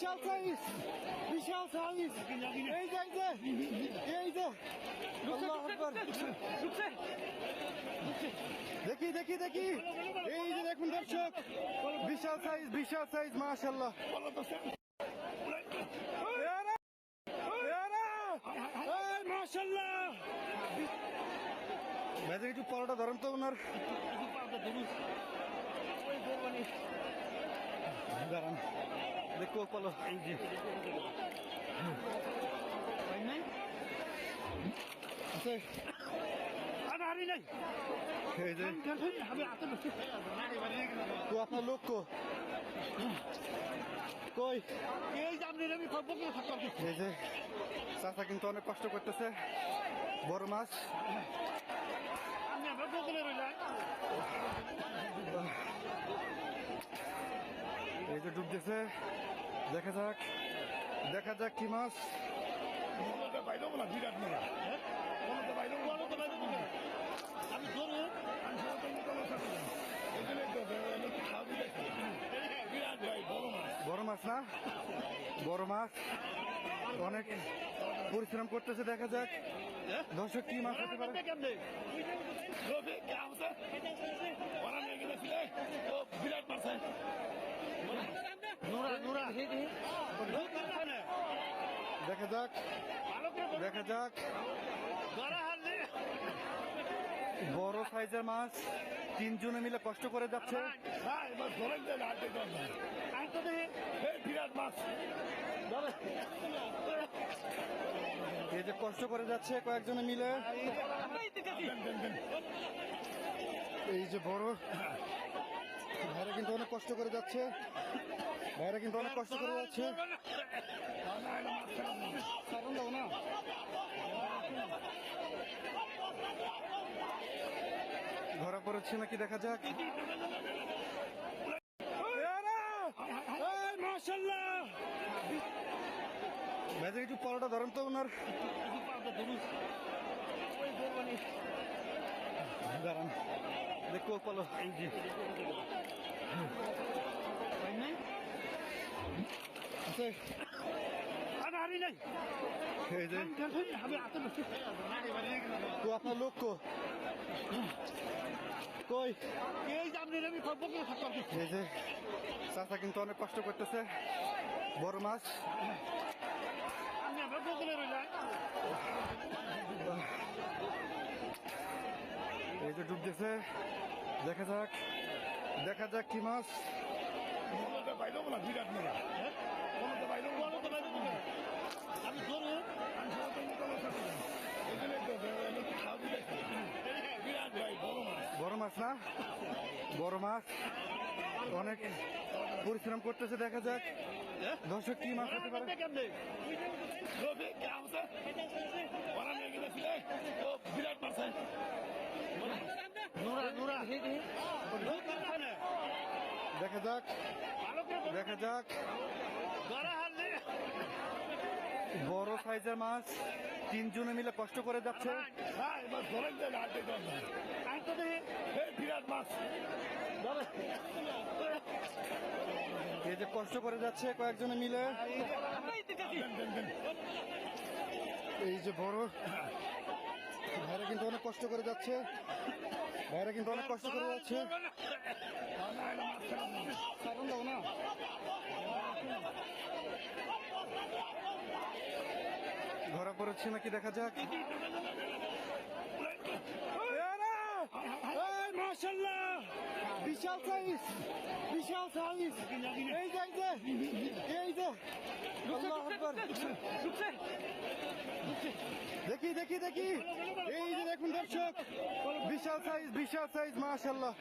বিশাল size, বিশাল size. এই যে এই যে আল্লাহু আকবার। দেখি দেখি দেখি, এই যে দেখুন দর্শক, বিশাল সাইজ, বিশাল সাইজ, মাশাআল্লাহ। মাশাআল্লাহ, ভাই একটু পরোটা ধরেন তো ওনার, দাঁড়ান দেখো পালো। এই যে এই যে তো আপনার লোক কই? এই যে চাচা কিন্তু অনেক কষ্ট করতেছে, বড় মাছ। এই যে ডুবতেছে, দেখা যাক দেখা যাক কি মাছ। বড় মাছ না, বড় মাছ, অনেক পরিশ্রম করতেছে। দেখা যাক দর্শক কি মাছ হতে পারে। দেখা যাক দেখা যাক, বড় সাইজের মাছ, তিনজনে মিলে কষ্ট করে যাচ্ছে। এই যে কষ্ট করে যাচ্ছে কয়েকজনে মিলে। এই যে বড় ভাইরা কিন্তু অনেক কষ্ট করে যাচ্ছে, ভাইরা কিন্তু অনেক কষ্ট করে যাচ্ছে। ধরা পড়েছে নাকি দেখা যাক। মাশাআল্লাহ, ভাই একটু পরোটা ধরেন তো ওনার, দাঁড়ান দেখো পালো। এই যে এই যে তো আপনার লোক কই? এই যে চাচা কিন্তু অনেক কষ্ট করতেছে, বড় মাছ। এই যে ডুবতেছে, দেখা যাক দেখা যাক কি মাছ। বড় মাছ না, বড় মাছ, অনেক পরিশ্রম করতেছে। দেখা যাক দর্শক কি মাছ হতে পারে। দেখা যাক দেখা যাক, বড় সাইজের মাছ, তিনজনে মিলে কষ্ট করে যাচ্ছে। এই যে কষ্ট করে যাচ্ছে কয়েকজনে মিলে। এই যে বড় ভাইরা কিন্তু অনেক কষ্ট করে যাচ্ছে, ভাইরা কিন্তু অনেক কষ্ট করে যাচ্ছে। ধরা পড়েছে নাকি দেখা যাক। মাশাআল্লাহ, বিশাল সাইজ, বিশাল সাইজ। এই যে এই যে আল্লাহু আকবার। দেখি দেখি দেখি, এই যে দেখুন দর্শক, বিশাল সাইজ, বিশাল সাইজ, মাশাআল্লাহ।